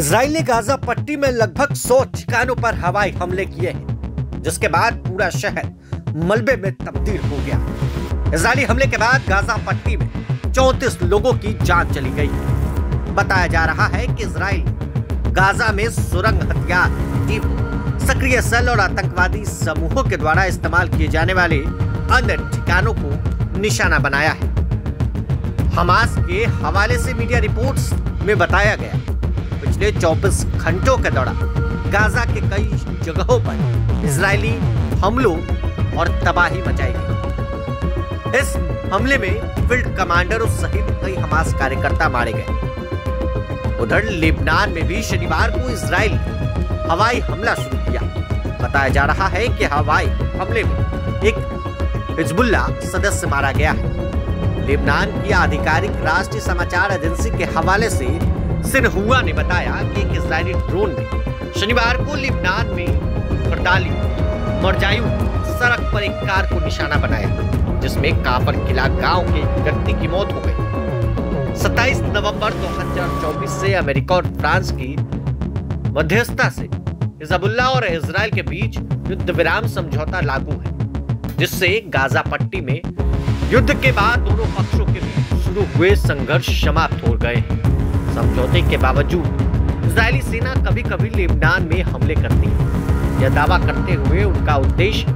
Israel ने Gaza पट्टी में लगभग 100 ठिकानों पर हवाई हमले किए हैं, जिसके बाद पूरा शहर मलबे में तब्दील हो गया। इजरायली हमले के बाद गाजा पट्टी में 34 लोगों की जान चली गई। बताया जा रहा है कि इजराइल गाजा में सुरंग हथियार, सक्रिय सेल और आतंकवादी समूहों के द्वारा इस्तेमाल किए जाने वाले अन्य ठिकानों को निशाना बनाया है। हमास के हवाले से मीडिया रिपोर्ट्स में बताया गया, पिछले 24 घंटों के दौरान गाजा के कई जगहों पर इजरायली हमलों और तबाही मचाई गई। इस हमले में फील्ड कमांडरों सहित कई हमास कार्यकर्ता मारे गए। उधर लेबनान में भी शनिवार को इजराइल हवाई हमला शुरू किया। बताया जा रहा है कि हवाई हमले में एक हिजबुल्लाह सदस्य मारा गया है। लेबनान की आधिकारिक राष्ट्रीय समाचार एजेंसी के हवाले से सिनहुआ ने बताया कि एक इजरायली ड्रोन ने शनिवार को लेबनान में फरदाली मरजायू सड़क पर एक कार को निशाना बनाया, जिसमें काफर किला गांव के व्यक्ति की मौत हो गई। 27 नवंबर 2024 से अमेरिका और फ्रांस की मध्यस्थता से हिजबुल्लाह और इजराइल के बीच युद्ध विराम समझौता लागू है, जिससे गाजा पट्टी में युद्ध के बाद दोनों पक्षों के बीच शुरू हुए संघर्ष समाप्त हो गए हैं। समझौते के बावजूद इजरायली सेना कभी कभी लेबनान में हमले करती है। यह दावा करते हुए उनका उद्देश्य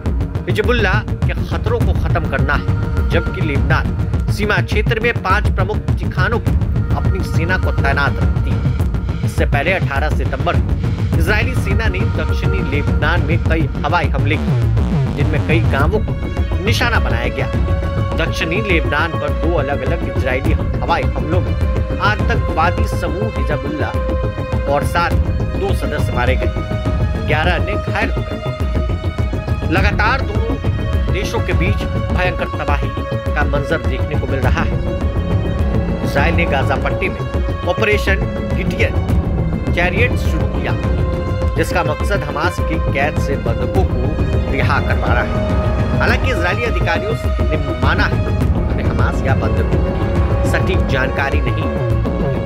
हिजबुल्लाह के खतरों को खत्म करना है, जबकि लेबनान सीमा क्षेत्र में 5 प्रमुख ठिकानों पर अपनी सेना को तैनात रखती है। इससे पहले 18 सितंबर को इजरायली सेना ने दक्षिणी लेबनान में कई हवाई हमले किए, जिनमें कई गांवों को निशाना बनाया गया। दक्षिणी लेबनान पर 2 अलग अलग इजरायली हवाई हमलों में आतंकवादी समूह हिजबुल्लाह और साथ 2 सदस्य मारे गए, 11 अन्य घायल हो गए। लगातार दोनों देशों के बीच भयंकर तबाही का मंजर देखने को मिल रहा है। इजराइल ने गाजा पट्टी में ऑपरेशन गिडियन चैरियट शुरू किया, जिसका मकसद हमास की कैद से बंधकों को रिहा करवाना है। हालांकि इजरायली अधिकारियों ने माना है कि हमास या बंधकों की सटीक जानकारी नहीं,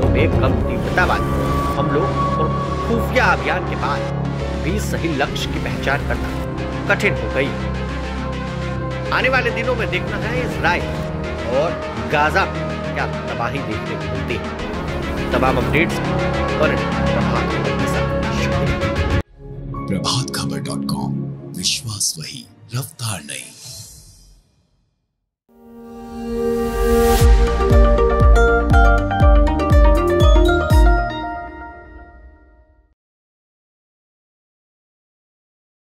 में कम तीव्रता वाले हमलों और खुफिया अभियान के बाद भी सही लक्ष्य की पहचान करना कठिन हो गई। आने वाले दिनों में देखना है इजराइल और गाजा में क्या तबाही देखने को मिलती है। तमाम अपडेट्स पर प्रभात खबर.com, विश्वास वही, रफ्तार नहीं।